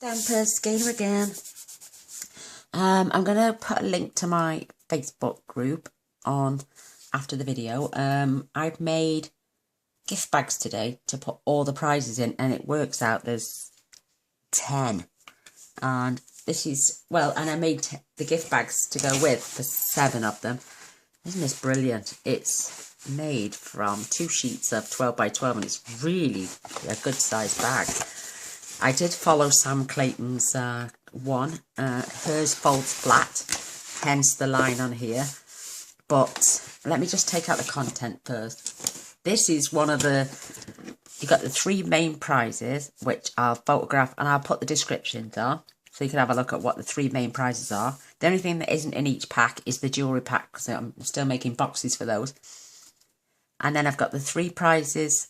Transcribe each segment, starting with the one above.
Stampers, Gainer again. I'm going to put a link to my Facebook group on after the video. I've made gift bags today to put all the prizes in, and it works out there's 10. And this is, well, and I made the gift bags to go with for 7 of them. Isn't this brilliant? It's made from 2 sheets of 12 by 12, and it's really a good size bag. I did follow Sam Clayton's one. Hers folds flat, hence the line on here. But let me just take out the content first. This is one of the, you got the 3 main prizes, which I'll photograph and I'll put the descriptions on, so you can have a look at what the 3 main prizes are. The only thing that isn't in each pack is the jewellery pack, because I'm still making boxes for those. And then I've got the 3 prizes,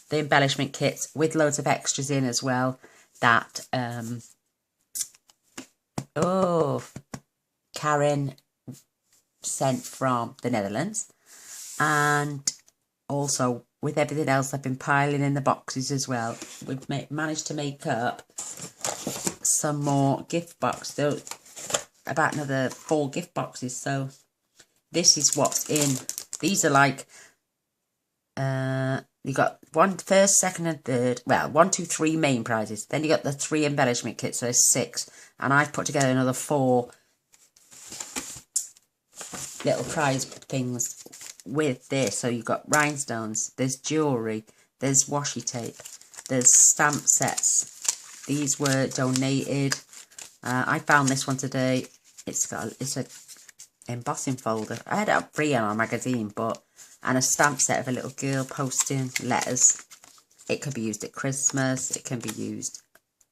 the embellishment kits, with loads of extras in as well, that Karen sent from the Netherlands. And also with everything else I've been piling in the boxes as well, we've managed to make up some more gift boxes, about another 4 gift boxes. So this is what's in. These are like you got 1 first, 2nd and 3rd, well 1, 2, 3 main prizes, then you got the 3 embellishment kits, so there's 6, and I've put together another 4 little prize things with this. So you've got rhinestones, there's jewellery, there's washi tape, there's stamp sets. These were donated. I found this one today. It's a embossing folder. I had it up free on our magazine, and a stamp set of a little girl posting letters. It could be used at Christmas. It can be used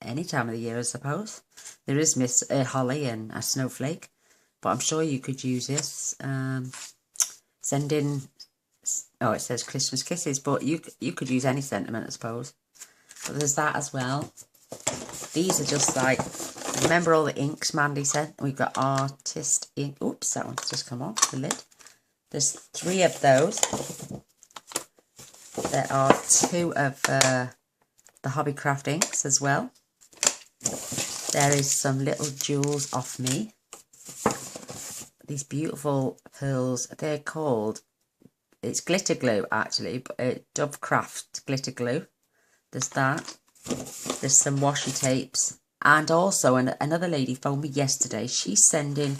any time of the year, I suppose. There is Miss Holly and a snowflake, but I'm sure you could use this. Send in, oh, it says Christmas kisses, but you could use any sentiment, I suppose. But there's that as well. These are just like, remember all the inks Mandy sent? We've got artist ink. Oops, that one's just come off the lid. There's 3 of those. There are 2 of the Hobbycraft inks as well. There is some little jewels off me. These beautiful pearls, they're called, it's glitter glue actually, but Dovecraft glitter glue. There's that. There's some washi tapes. And also another lady phoned me yesterday. She's sending,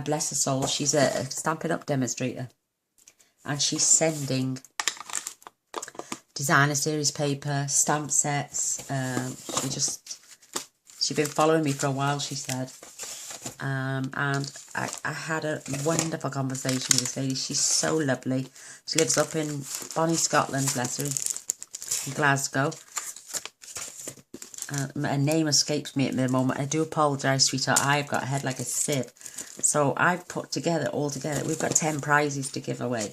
bless her soul, she's a Stampin' Up demonstrator, and she's sending designer series paper, stamp sets. She's been following me for a while, she said. And I had a wonderful conversation with this lady. She's so lovely. She lives up in Bonnie, Scotland, bless her, in Glasgow. Her name escapes me at the moment. I do apologise, sweetheart. I've got a head like a sieve. So I've put together, all together, we've got 10 prizes to give away.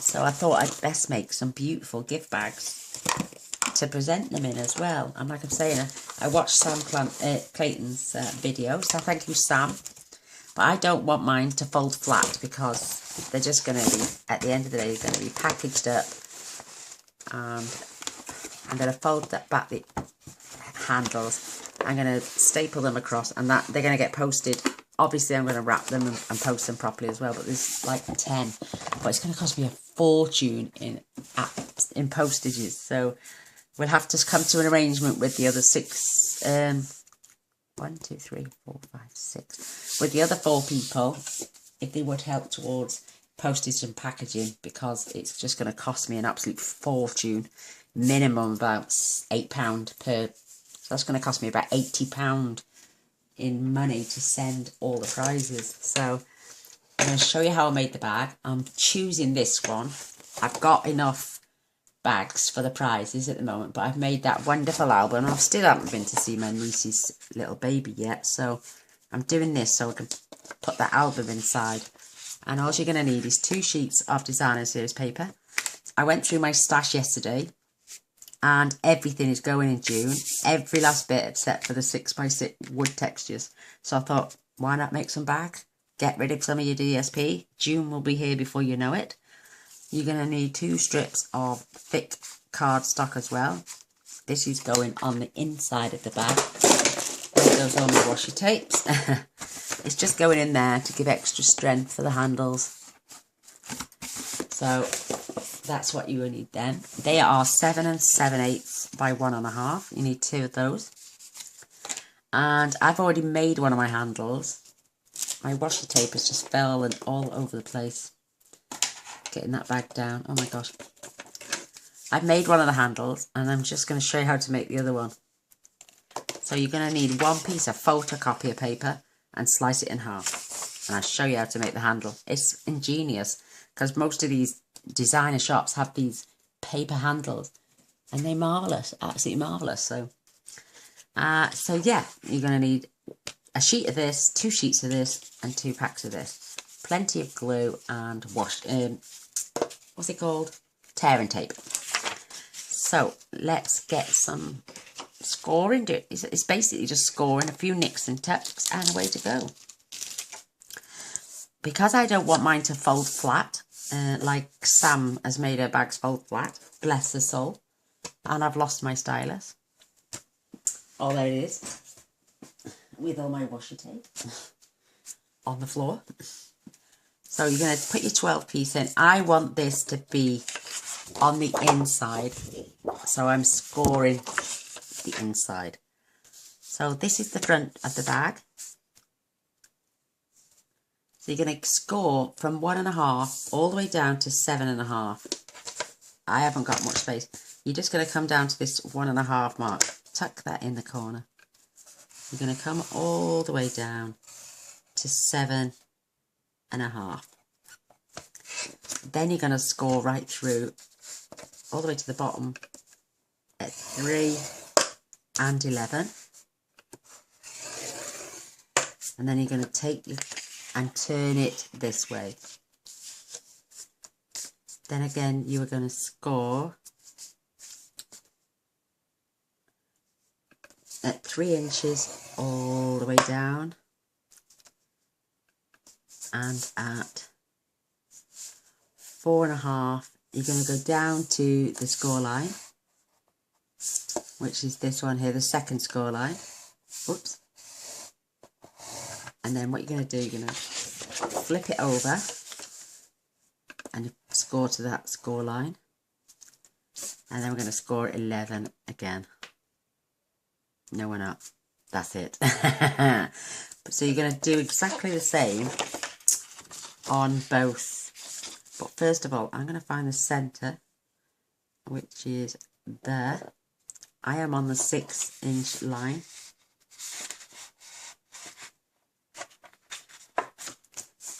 So I thought I'd best make some beautiful gift bags to present them in as well. And like I'm saying, I watched Sam Clayton's video, so thank you, Sam. But I don't want mine to fold flat, because they're just going to be, at the end of the day, they're going to be packaged up. And I'm going to fold back the handles. I'm going to staple them across, and that they're going to get posted. Obviously, I'm going to wrap them and post them properly as well. But there's like 10. But it's going to cost me a fortune in postages. So we'll have to come to an arrangement with the other 6. 1, 2, 3, 4, 5, 6. With the other 4 people, if they would help towards postage and packaging, because it's just going to cost me an absolute fortune. Minimum about £8 per. So that's going to cost me about £80 in money to send all the prizes. So I'm going to show you how I made the bag. I'm choosing this one. I've got enough bags for the prizes at the moment, but I've made that wonderful album. I still haven't been to see my niece's little baby yet, so I'm doing this so I can put that album inside. And all you're going to need is 2 sheets of designer series paper. I went through my stash yesterday, and everything is going in June. Every last bit except for the 6x6 wood textures. So I thought, why not make some bags? Get rid of some of your DSP. June will be here before you know it. You're going to need 2 strips of thick cardstock as well. This is going on the inside of the bag. There goes all my washi tapes. It's just going in there to give extra strength for the handles. So that's what you will need then. They are 7 7/8 by 1.5. You need 2 of those. And I've already made one of my handles. My washi tape has just fell and all over the place. Getting that bag down. Oh my gosh. I've made one of the handles and I'm just going to show you how to make the other one. So you're going to need 1 piece of photocopier paper and slice it in half. And I'll show you how to make the handle. It's ingenious because most of these designer shops have these paper handles and they're marvellous, absolutely marvellous. So yeah, you're going to need a sheet of this, 2 sheets of this and 2 packs of this. Plenty of glue and what's it called? Tearing tape. So let's get some scoring. It's basically just scoring, a few nicks and tucks and away to go. Because I don't want mine to fold flat, like Sam has made her bags fold flat, bless her soul, and I've lost my stylus. Oh, there it is, with all my washi tape on the floor. So you're going to put your 12 piece in. I want this to be on the inside, so I'm scoring the inside. So this is the front of the bag. So you're going to score from 1.5 all the way down to 7.5. I haven't got much space. You're just going to come down to this 1.5 mark. Tuck that in the corner. You're going to come all the way down to 7.5. Then you're going to score right through all the way to the bottom at 3 and 11. And then you're going to take your and turn it this way. Then again, you are going to score at 3 inches all the way down, and at 4.5, you're going to go down to the score line, which is this one here, the second score line. Whoops. And then what you're going to do, you're going to flip it over and score to that score line. And then we're going to score 11 again. No, we're not. That's it. So you're going to do exactly the same on both. But first of all, I'm going to find the centre, which is there. I am on the 6-inch line.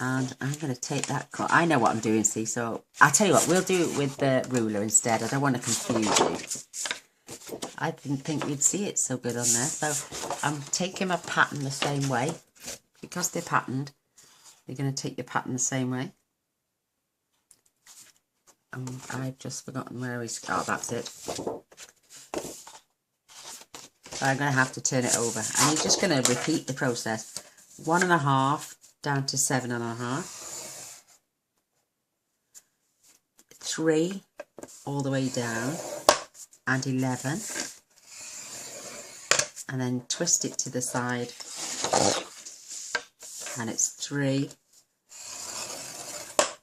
And I'm going to take that, I know what I'm doing, see, so I'll tell you what, we'll do it with the ruler instead. I don't want to confuse you. I didn't think you'd see it so good on there. So I'm taking my pattern the same way. Because they're patterned, you're going to take your pattern the same way. I've just forgotten where he's, oh, that's it. So I'm going to have to turn it over. And you're just going to repeat the process. 1.5 down to 7.5, 3 all the way down, and 11, and then twist it to the side, and it's 3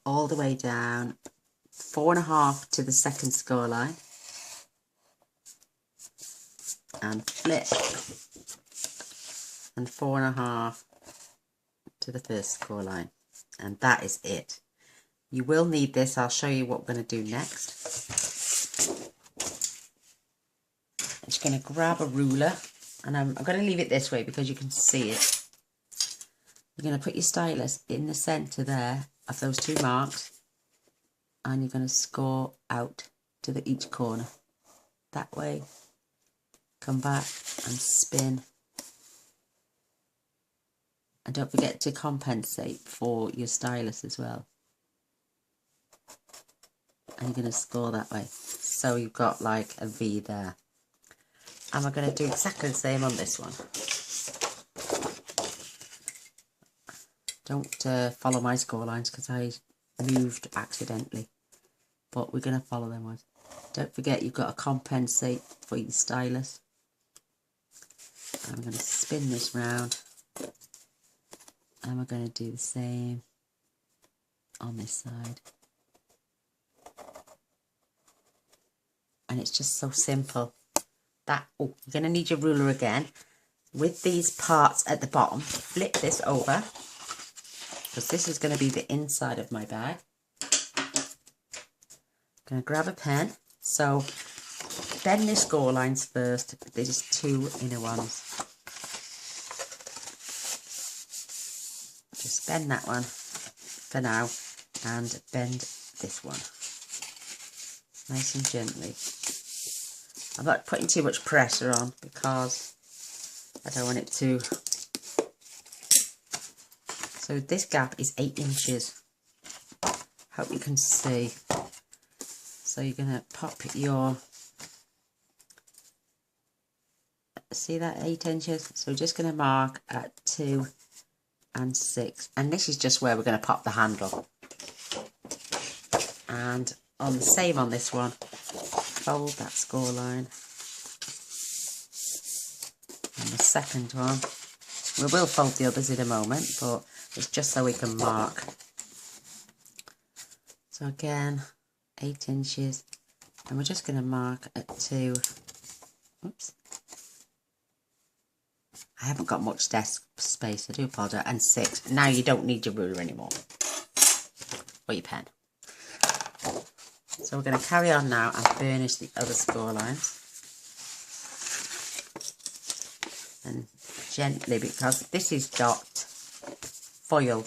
all the way down, 4.5 to the second score line, and flip, and 4.5 to the first score line. And that is it. You will need this. I'll show you what we're going to do next. I'm just going to grab a ruler, and I'm going to leave it this way because you can see it. You're going to put your stylus in the centre there of those 2 marks, and you're going to score out to each corner. That way. Come back and spin. And don't forget to compensate for your stylus as well. And you're going to score that way. So you've got like a V there. And we're going to do exactly the same on this one. Don't follow my score lines because I moved accidentally. But we're going to follow them ones. Don't forget you've got to compensate for your stylus. And I'm going to spin this round, and we're going to do the same on this side. And it's just so simple. That, oh, you're going to need your ruler again. With these parts at the bottom, flip this over, because this is going to be the inside of my bag. I'm going to grab a pen. So bend the score lines first. There's 2 inner ones. Just bend that one for now, and bend this one nice and gently. I'm not putting too much pressure on because I don't want it to. So this gap is 8 inches. Hope you can see. So you're going to pop your, see that 8 inches? So we're just going to mark at 2 and 6. And this is just where we're going to pop the handle. And on the same on this one, fold that score line. And the second one, we will fold the others in a moment, but it's just so we can mark. So again, 8 inches, and we're just going to mark at 2. Oops. I haven't got much desk space, I do apologise. And 6. Now you don't need your ruler anymore, or your pen. So we're going to carry on now and burnish the other score lines. And gently, because this is got foil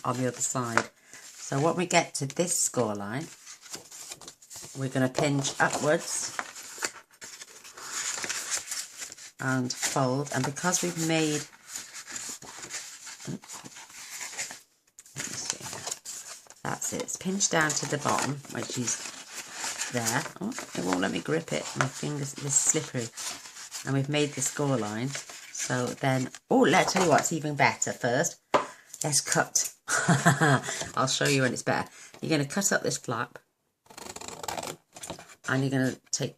on the other side. So when we get to this score line, we're going to pinch upwards and fold. And because we've made, that's it, it's pinched down to the bottom, which is there. Oh, it won't let me grip it, my fingers are slippery. And we've made the score line. So then, oh, let's tell you what's even better first. Let's cut. I'll show you when it's better. You're going to cut up this flap, and you're going to take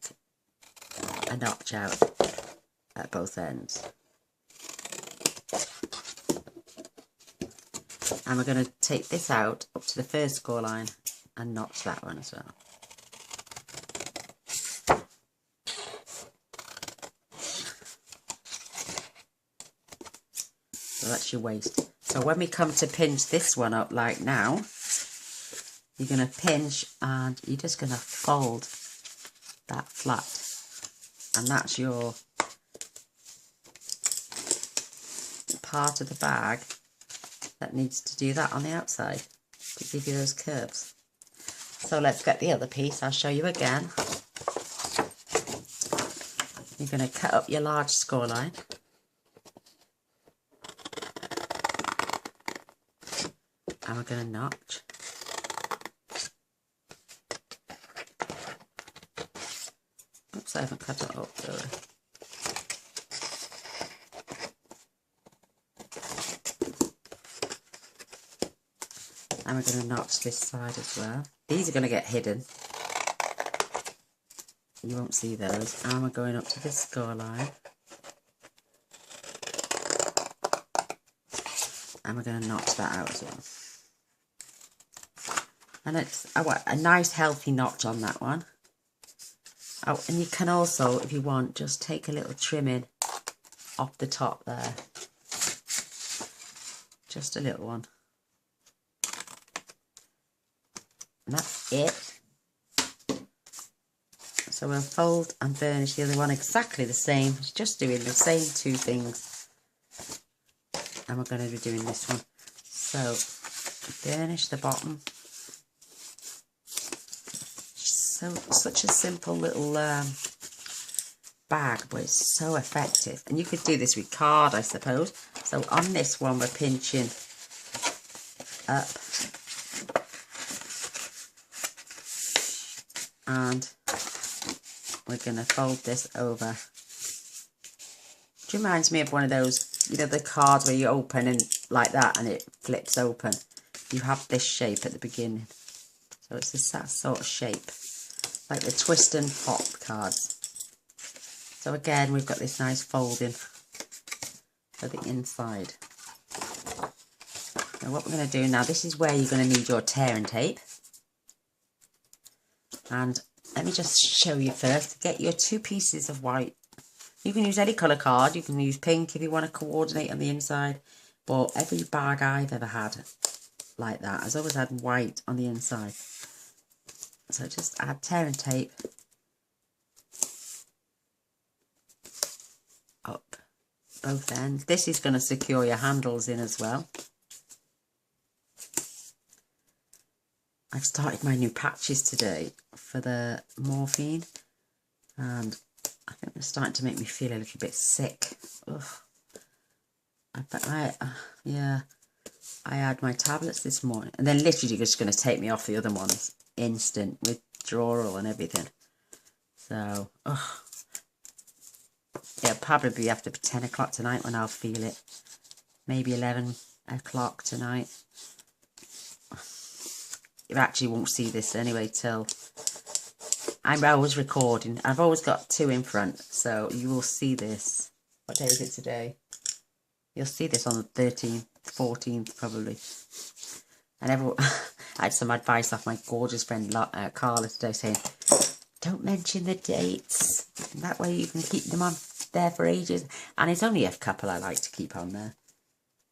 a notch out at both ends. And we're going to take this out up to the first score line and notch that one as well. So that's your waist. So when we come to pinch this one up like now, you're going to pinch and you're just going to fold that flat. And that's your part of the bag that needs to do that on the outside to give you those curves. So let's get the other piece. I'll show you again. You're going to cut up your large score line. And we're going to notch. Oops, I haven't cut it up really. And we're going to notch this side as well. These are going to get hidden. You won't see those. And we're going up to this score line. And we're going to notch that out as well. And it's a nice healthy notch on that one. Oh, and you can also, if you want, just take a little trimming off the top there. Just a little one. And that's it. So we'll fold and burnish the other one exactly the same. Just doing the same 2 things. And we're going to be doing this one. So burnish the bottom. So such a simple little bag, but it's so effective. And you could do this with card, I suppose. So on this one, we're pinching up. And we're going to fold this over. It reminds me of one of those, you know, the cards where you open and like that and it flips open. You have this shape at the beginning. So it's that sort of shape. Like the twist and pop cards. So again, we've got this nice folding for the inside. Now what we're going to do now, this is where you're going to need your tearing tape. And let me just show you first. Get your 2 pieces of white. You can use any colour card. You can use pink if you want to coordinate on the inside. But every bag I've ever had like that has always had white on the inside. So just add tearing tape up both ends. This is going to secure your handles in as well. I've started my new patches today for the morphine, and I think they're starting to make me feel a little bit sick. Ugh. Yeah, I had my tablets this morning, and then literally just going to take me off the other ones instant withdrawal and everything. So, ugh. It'll probably be after 10 o'clock tonight when I'll feel it. Maybe 11 o'clock tonight. You actually won't see this anyway till I'm always recording. I've always got 2 in front, so you will see this. What day is it today? You'll see this on the 13th, 14th probably. And everyone, I had some advice off my gorgeous friend Carla today saying, don't mention the dates. That way you can keep them on there for ages. And it's only a couple I like to keep on there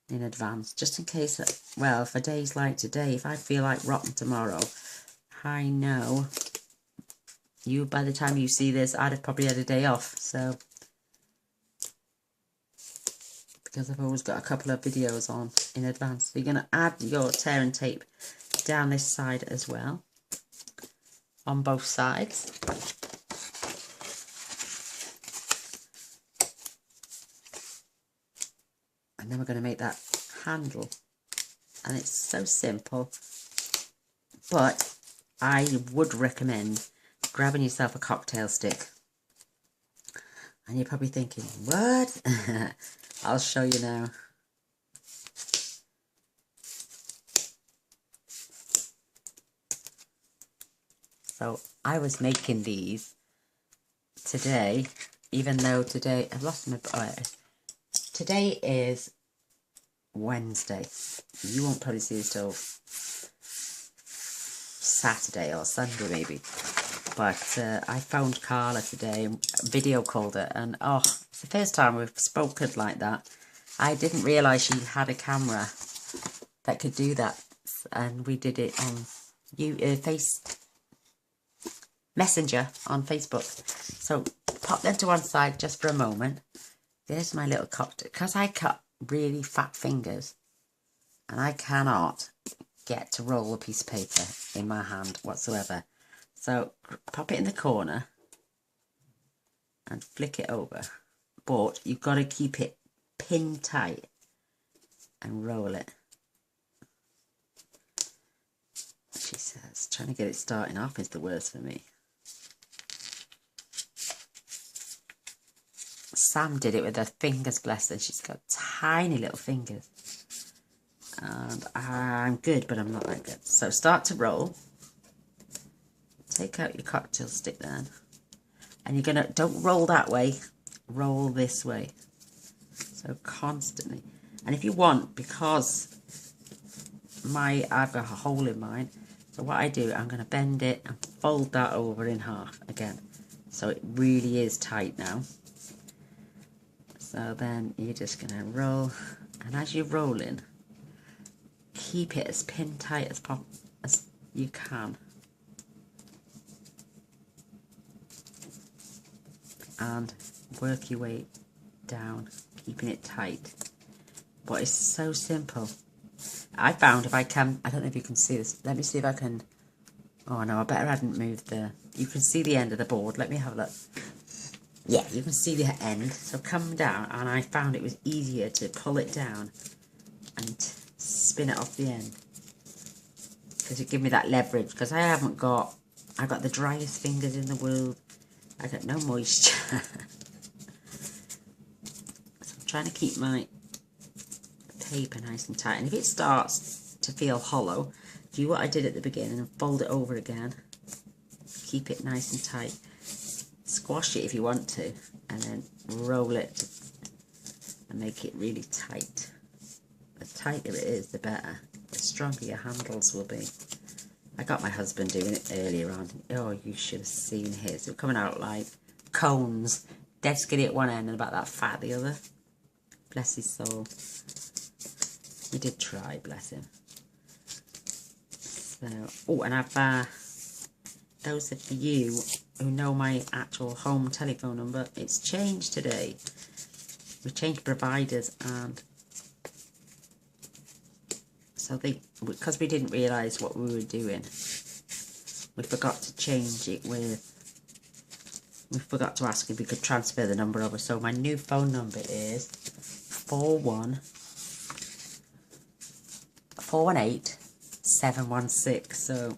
in advance, just in case, well, for days like today, if I feel like rotten tomorrow, I know by the time you see this, I'd have probably had a day off. So, because I've always got a couple of videos on in advance. So you're going to add your tearing tape down this side as well, on both sides. And then we're going to make that handle. And it's so simple. But I would recommend grabbing yourself a cocktail stick. And you're probably thinking, what? I'll show you now. So I was making these today, even though today, I've lost my... today is Wednesday. You won't probably see this till Saturday or Sunday maybe. But I phoned Carla today and video called her, and oh, it's the first time we've spoken like that. I didn't realise she had a camera that could do that, and we did it on Messenger on Facebook. So pop them to one side just for a moment. There's my little cocktail, because I cut really fat fingers and I cannot get to roll a piece of paper in my hand whatsoever. So pop it in the corner and flick it over, but you've got to keep it pin tight and roll it. She says trying to get it starting off is the worst for me. Sam did it with her fingers, bless her. She's got tiny little fingers. And I'm good, but I'm not that good. So start to roll. Take out your cocktail stick then. And you're going to, don't roll that way, roll this way. So constantly. And if you want, because I've got a hole in mine, so what I do, I'm going to bend it and fold that over in half again. So it really is tight now. So then you're just going to roll, and as you're rolling, keep it as pin tight as you can. And work your way down, keeping it tight. But it's so simple. I found if I can, I don't know if you can see this. Let me see if I can. Oh no, I better hadn't moved the. You can see the end of the board. Let me have a look. Yeah, you can see the end. So come down, and I found it was easier to pull it down and spin it off the end, because it gave me that leverage. Because I've got the driest fingers in the world. I got no moisture. So I'm trying to keep my paper nice and tight. And if it starts to feel hollow, do what I did at the beginning and fold it over again. Keep it nice and tight. squash it if you want to, and then roll it and make it really tight. The tighter it is, the better. The stronger your handles will be. I got my husband doing it earlier on. Oh, you should have seen his. They were coming out like cones, dead skinny at one end and about that fat at the other. Bless his soul. He did try, bless him. So, oh, and I've, those of you who know my actual home telephone number, it's changed today. We changed providers, and so because we didn't realise what we were doing, we forgot to change it we forgot to ask if we could transfer the number over. So my new phone number is 418-716. So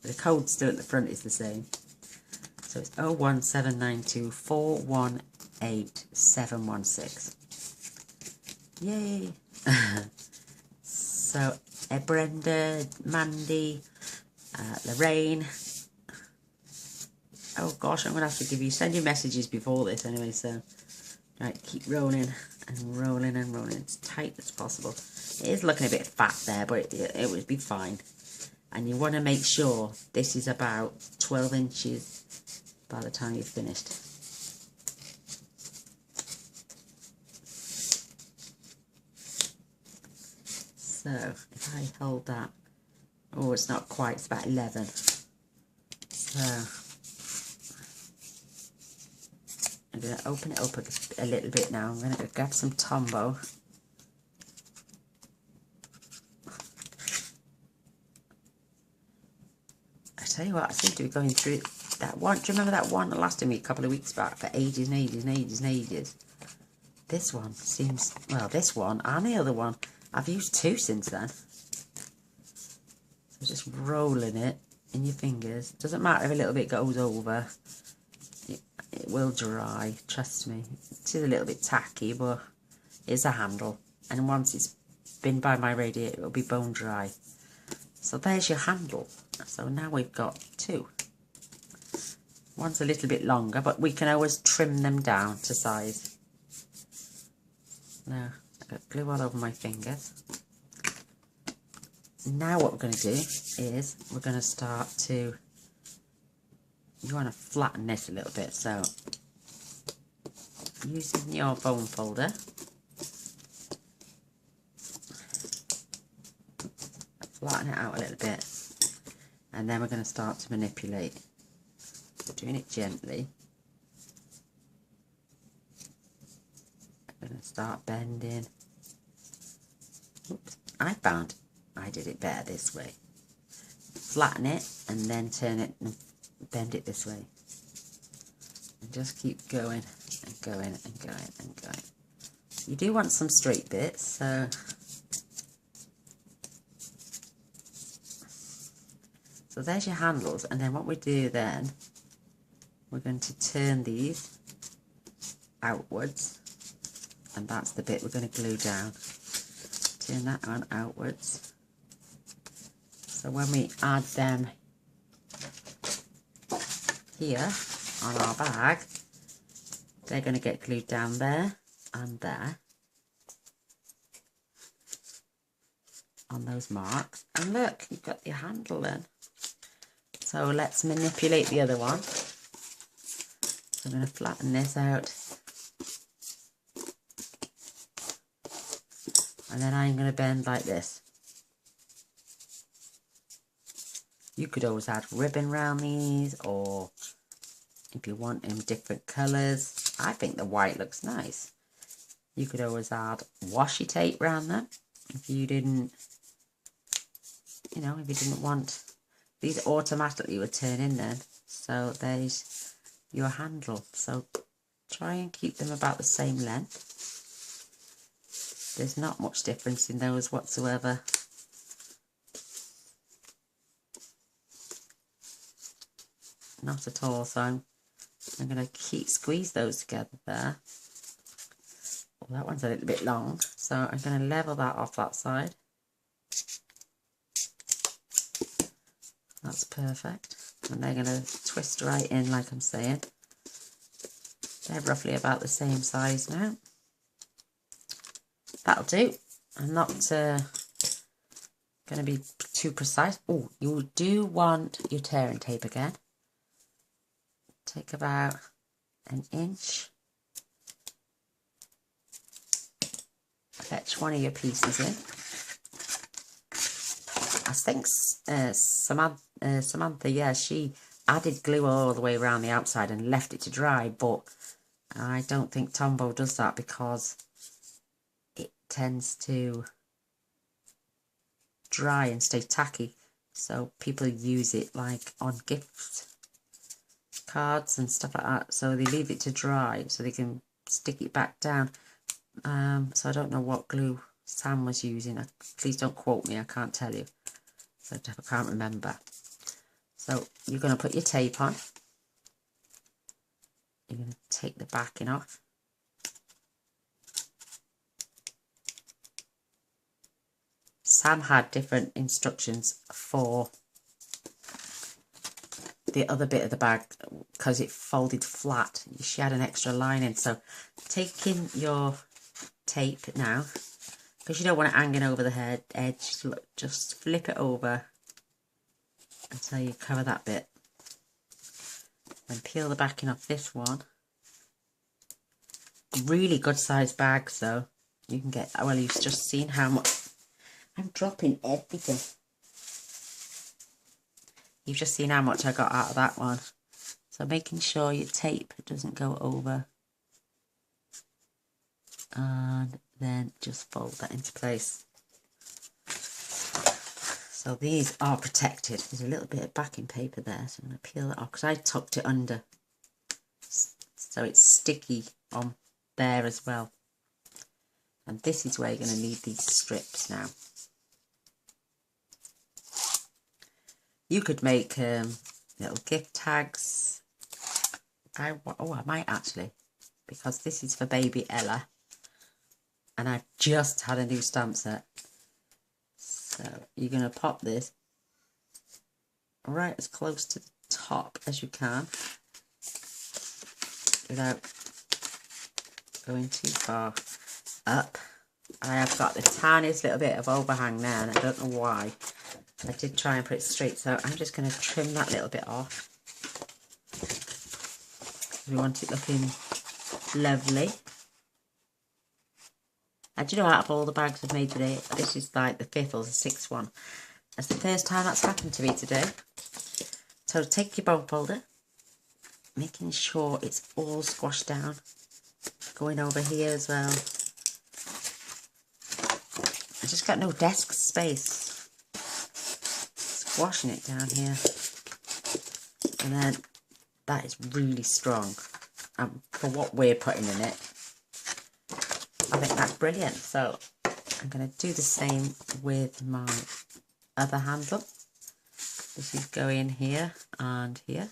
the code still at the front is the same. So it's 01792 418 716. Yay! So Brenda, Mandy, Lorraine. Oh gosh, I'm gonna have to send you messages before this anyway. So right, keep rolling and rolling and rolling. It's tight as possible. It is looking a bit fat there, but it would be fine. And you want to make sure this is about 12 inches by the time you've finished. So if I hold that, oh, it's not quite, it's about 11. So I'm going to open it up a little bit now. I'm going to grab some Tombow. I tell you what, I seem to be going through that one. Do you remember that one that lasted me a couple of weeks back for ages and ages and ages and ages? This one seems, well, this one and the other one, I've used two since then. So just rolling it in your fingers. Doesn't matter if a little bit goes over. It will dry, trust me. It is a little bit tacky, but it's a handle. And once it's been by my radiator, it'll be bone dry. So there's your handle. So now we've got two. One's a little bit longer, but we can always trim them down to size. Now, I've got glue all over my fingers. Now what we're going to do is we're going to start to, you want to flatten this a little bit. So, using your foam folder, flatten it out a little bit. And then we're going to start to manipulate. We're doing it gently. I'm going to start bending. Oops, I found I did it better this way. Flatten it and then turn it and bend it this way. And just keep going and going and going and going. You do want some straight bits, so there's your handles, and then what we do then, we're going to turn these outwards, and that's the bit we're going to glue down. Turn that on outwards. So when we add them here on our bag, they're going to get glued down there and there on those marks. And look, you've got your handle then. So let's manipulate the other one. So I'm going to flatten this out. And then I'm going to bend like this. You could always add ribbon around these, or if you want in different colours. I think the white looks nice. You could always add washi tape around them if you didn't, you know, if you didn't want. These automatically would turn in then. So there's your handle. So try and keep them about the same length. There's not much difference in those whatsoever. Not at all. So I'm going to squeeze those together there. Oh, that one's a little bit long. So I'm going to level that off that side. That's perfect. And they're going to twist right in like I'm saying. They're roughly about the same size now. That'll do. I'm not going to be too precise. Oh, you do want your tearing tape again. Take about an inch. Fetch one of your pieces in. I think Samantha, yeah, she added glue all the way around the outside and left it to dry, but I don't think Tombow does that because it tends to dry and stay tacky. So people use it like on gift cards and stuff like that. So they leave it to dry so they can stick it back down. So I don't know what glue Sam was using. Please don't quote me, I can't tell you. So I can't remember. So you're going to put your tape on. You're going to take the backing off. Sam had different instructions for the other bit of the bag because it folded flat. She had an extra lining. So taking your tape now, because you don't want it hanging over the edge, just flip it over until you cover that bit. Then peel the backing off this one. Really good sized bags though. You can get, well, you've just seen how much, I'm dropping everything. You've just seen how much I got out of that one. So making sure your tape doesn't go over. And then just fold that into place. So these are protected. There's a little bit of backing paper there, so I'm going to peel that off because I tucked it under. So it's sticky on there as well. And this is where you're going to need these strips now. You could make little gift tags. I might actually, because this is for baby Ella. And I've just had a new stamp set. So you're going to pop this right as close to the top as you can without going too far up. I have got the tiniest little bit of overhang there and I don't know why. I did try and put it straight, so I'm just going to trim that little bit off. We want it looking lovely. And do you know, out of all the bags I've made today, this is like the 5th or the 6th one. That's the first time that's happened to me today. So take your bone folder, making sure it's all squashed down. Going over here as well. I just got no desk space. Squashing it down here. And then that is really strong. For what we're putting in it, I think that's brilliant. So I'm going to do the same with my other handle. This is going here and here.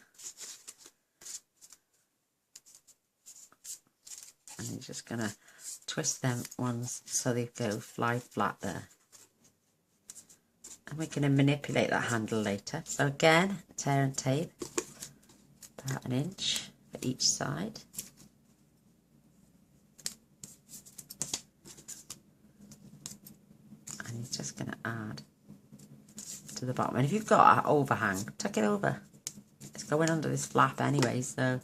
And you're just going to twist them ones so they go fly flat there. And we're going to manipulate that handle later. So again, tear and tape, about an inch for each side. And you're just going to add to the bottom. And if you've got an overhang, tuck it over. It's going under this flap anyway, so...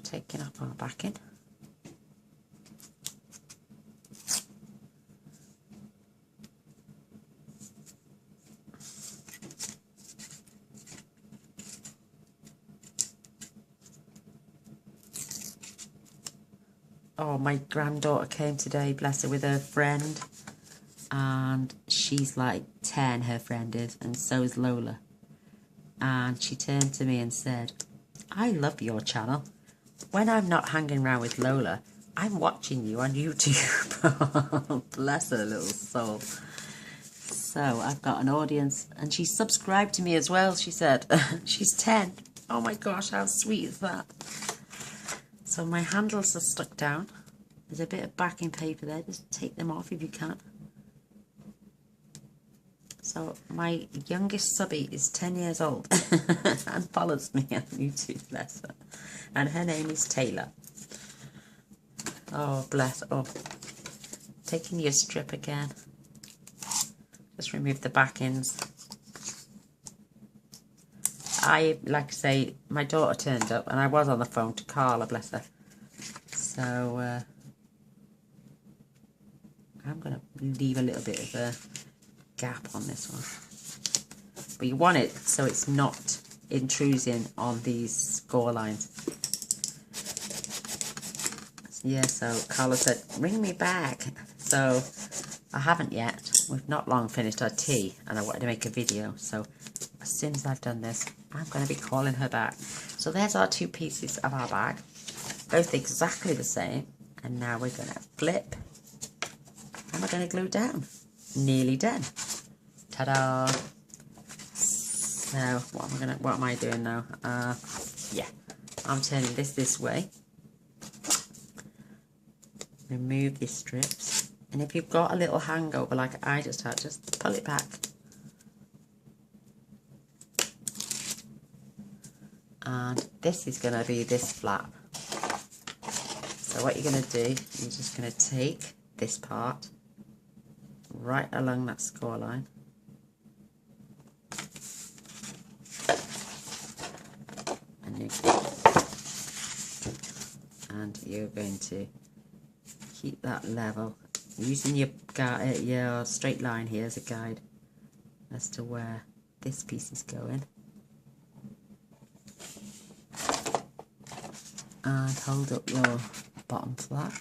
taking up our backing. Oh, my granddaughter came today, bless her, with her friend, and she's like 10, her friend is, and so is Lola. And she turned to me and said, "I love your channel. When I'm not hanging around with Lola, I'm watching you on YouTube." Bless her little soul. So I've got an audience, and she subscribed to me as well, she said. She's 10. Oh my gosh, how sweet is that? So my handles are stuck down. There's a bit of backing paper there. Just take them off if you can. So my youngest subby is 10 years old and follows me on YouTube, bless her. And her name is Taylor. Oh, bless. Oh, taking your strip again. Just remove the backings. Like I say, my daughter turned up and I was on the phone to Carla, bless her. So, I'm going to leave a little bit of a gap on this one. But you want it so it's not intruding on these score lines. Yeah, so Carla said, ring me back. So, I haven't yet. We've not long finished our tea and I wanted to make a video. So, as soon as I've done this, I'm going to be calling her back. So there's our two pieces of our bag. Both exactly the same. And now we're going to flip. And we're going to glue down. Nearly done. Ta-da! So what am I doing now? Yeah. I'm turning this way. Remove these strips. And if you've got a little hangover like I just had, just pull it back. And this is going to be this flap. So what you're going to do, you're just going to take this part right along that score line. And you're going to keep that level. Using your straight line here as a guide as to where this piece is going. And hold up your bottom flap,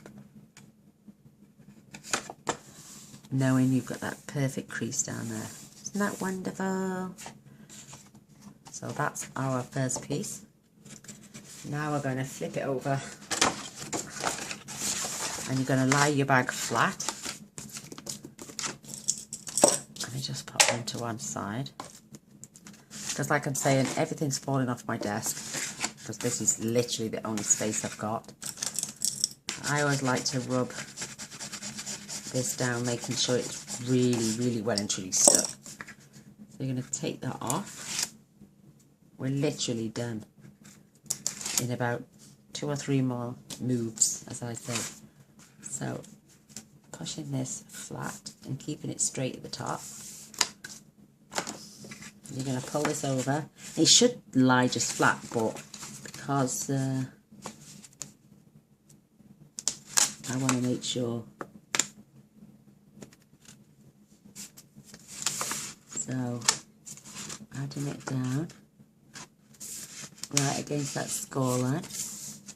knowing you've got that perfect crease down there. Isn't that wonderful? So that's our first piece. Now we're going to flip it over and you're going to lie your bag flat. Let me just pop them to one side, because like I'm saying, everything's falling off my desk. Because this is literally the only space I've got. I always like to rub this down, making sure it's really, really well and truly stuck. So you're going to take that off. We're literally done in about 2 or 3 more moves, as I say. So pushing this flat and keeping it straight at the top. You're going to pull this over. It should lie just flat, but because I want to make sure. So adding it down right against that score line,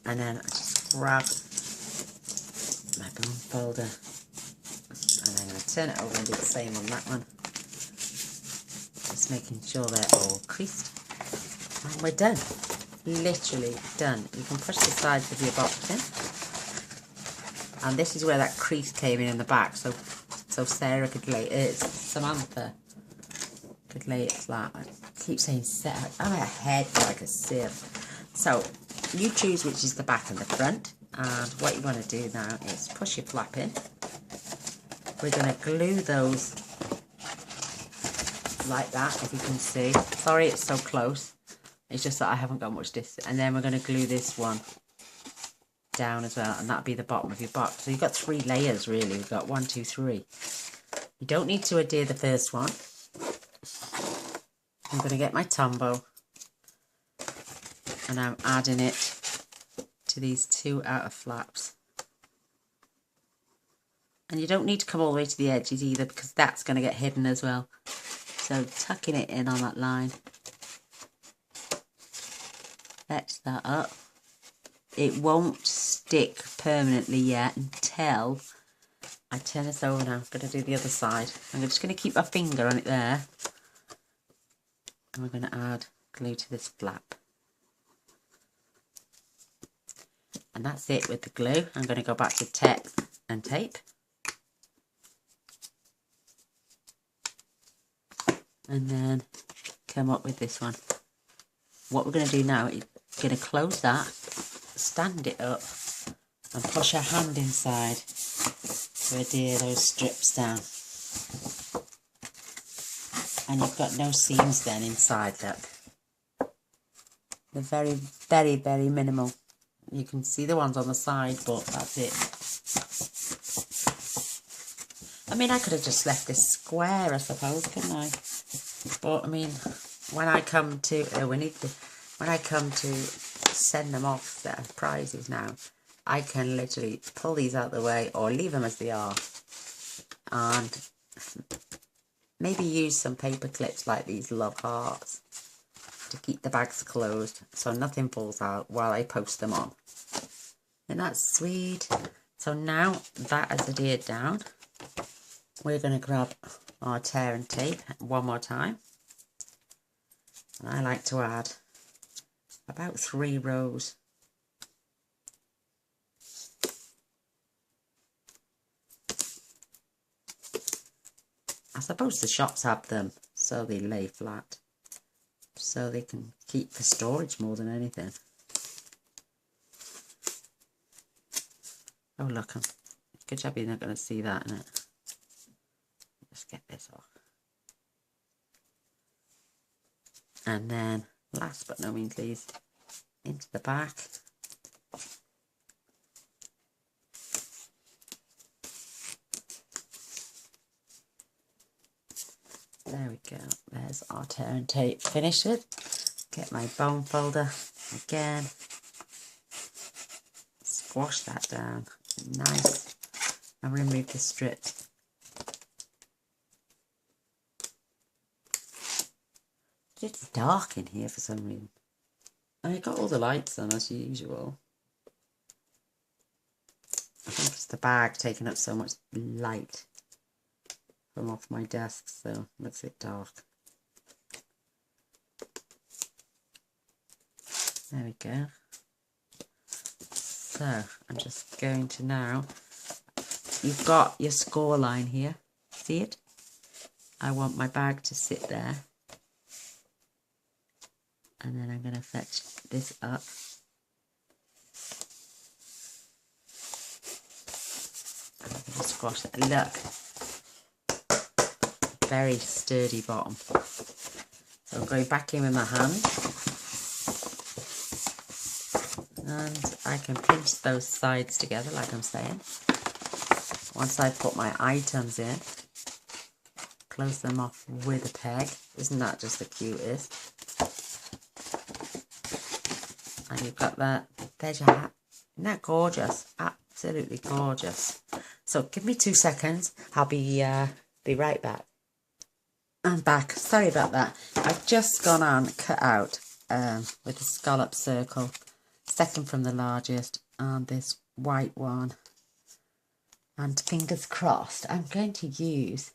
and then I just grab my bone folder and I'm going to turn it over and do the same on that one. Just making sure they're all creased, and we're done. Literally done. You can push the sides of your box in, and this is where that crease came in the back, so Sarah could lay it. Samantha could lay it flat. I keep saying Sarah. I'm ahead like a sieve. So you choose which is the back and the front, and what you want to do now is push your flap in. We're going to glue those like that, if you can see. Sorry it's so close. It's just that I haven't got much distance. And then we're going to glue this one down as well, and that'll be the bottom of your box. So you've got 3 layers really. We've got 1, 2, 3. You don't need to adhere the first one. I'm going to get my Tombow and I'm adding it to these 2 outer flaps. And you don't need to come all the way to the edges either, because that's going to get hidden as well. So tucking it in on that line. Fetch that up. It won't stick permanently yet until I turn this over now. I'm going to do the other side. I'm just going to keep my finger on it there. And we're going to add glue to this flap. And that's it with the glue. I'm going to go back to tape and tape. And then come up with this one. What we're going to do now is going to close that, stand it up, and push our hand inside to adhere those strips down. And you've got no seams then inside, look. They're very, very, very minimal. You can see the ones on the side, but that's it. I mean, I could have just left this square, I suppose, couldn't I? But I mean, when I come to when I come to send them off their prizes now, I can literally pull these out of the way or leave them as they are, and maybe use some paper clips like these love hearts to keep the bags closed so nothing falls out while I post them on. And that's sweet. So now that is adhered down, we're going to grab our tear and tape one more time. And I like to add about 3 rows. I suppose the shops have them so they lay flat, so they can keep for storage more than anything. Oh look, good job you're not going to see that in it. Let's get this off. And then, last but no means least, into the back. There we go. There's our tear and tape. Finish it. Get my bone folder again. Squash that down. Nice. And remove the strips. It's dark in here for some reason. I got all the lights on as usual. I think it's the bag taking up so much light from off my desk, so it looks a bit dark. There we go. So I'm just going to now, you've got your score line here, see it? I want my bag to sit there. And then I'm going to fetch this up. I'm going to squash it. Look, very sturdy bottom. So I'm going back in with my hand. And I can pinch those sides together like I'm saying. Once I put my items in, close them off with a peg. Isn't that just the cutest? And you've got that, there's your hat. Isn't that gorgeous? Absolutely gorgeous. So give me 2 seconds. I'll be right back. I'm back. Sorry about that. I've just gone on cut out with a scallop circle, second from the largest, and this white one. And fingers crossed, I'm going to use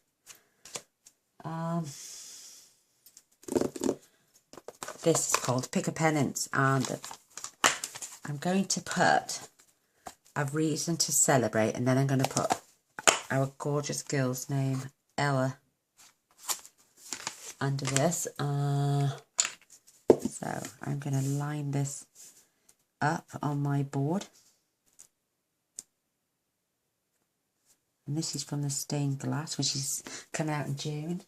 this is called Pick a Pennant, and I'm going to put a reason to celebrate, and then I'm going to put our gorgeous girl's name, Ella, under this. So I'm going to line this up on my board. And this is from the stained glass, which is coming out in June.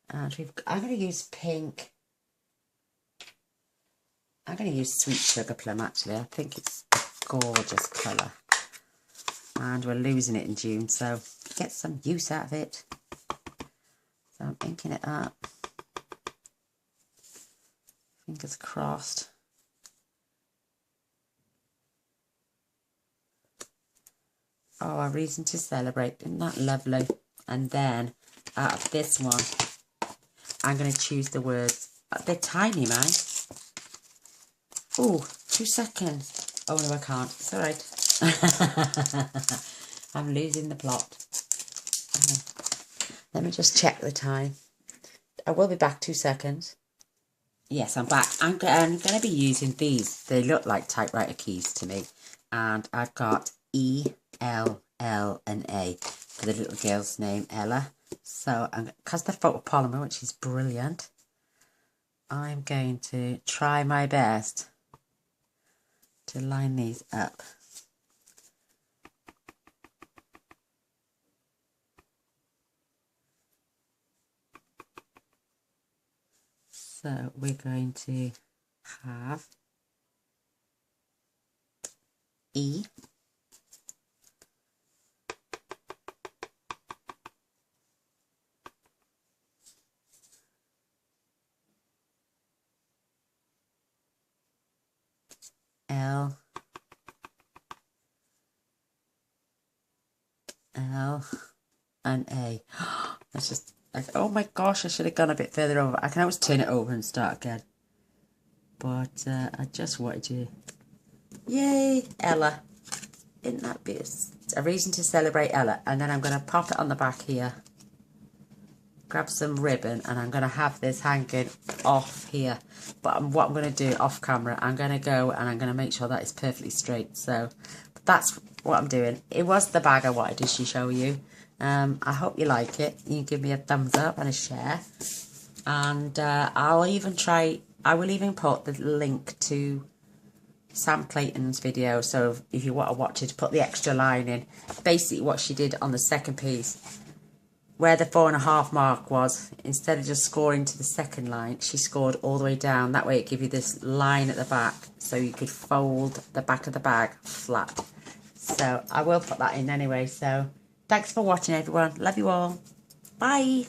And I'm going to use pink. I'm going to use Sweet Sugar Plum, actually. I think it's a gorgeous colour. And we're losing it in June, so get some use out of it. So I'm inking it up. Fingers crossed. Oh, a reason to celebrate. Isn't that lovely? And then, out of this one, I'm going to choose the words. They're tiny, man. Oh, 2 seconds. Oh, no, I can't. It's all right. I'm losing the plot. Let me just check the time. I will be back 2 seconds. Yes, I'm back. I'm going to be using these. They look like typewriter keys to me. And I've got E, L, L, and A for the little girl's name, Ella. So, because they're photopolymer, which is brilliant, I'm going to try my best to line these up. So we're going to have E, L, L, and A. That's just like, oh my gosh, I should have gone a bit further over. I can always turn it over and start again. But I just wanted to, yay, Ella. Isn't that beautiful? It's a reason to celebrate Ella. And then I'm going to pop it on the back here. Grab some ribbon, and I'm going to have this hanging off here. But what I'm going to do off camera, I'm going to go and I'm going to make sure that it's perfectly straight. So that's what I'm doing. It was the bag I wanted to show you. I hope you like it. You can give me a thumbs up and a share. And I will even put the link to Sam Clayton's video, so if you want to watch it, put the extra line in. Basically what she did on the second piece, where the 4.5 mark was, instead of just scoring to the second line, she scored all the way down. That way it gives you this line at the back, so you could fold the back of the bag flat. So I will put that in anyway. So thanks for watching, everyone. Love you all. Bye.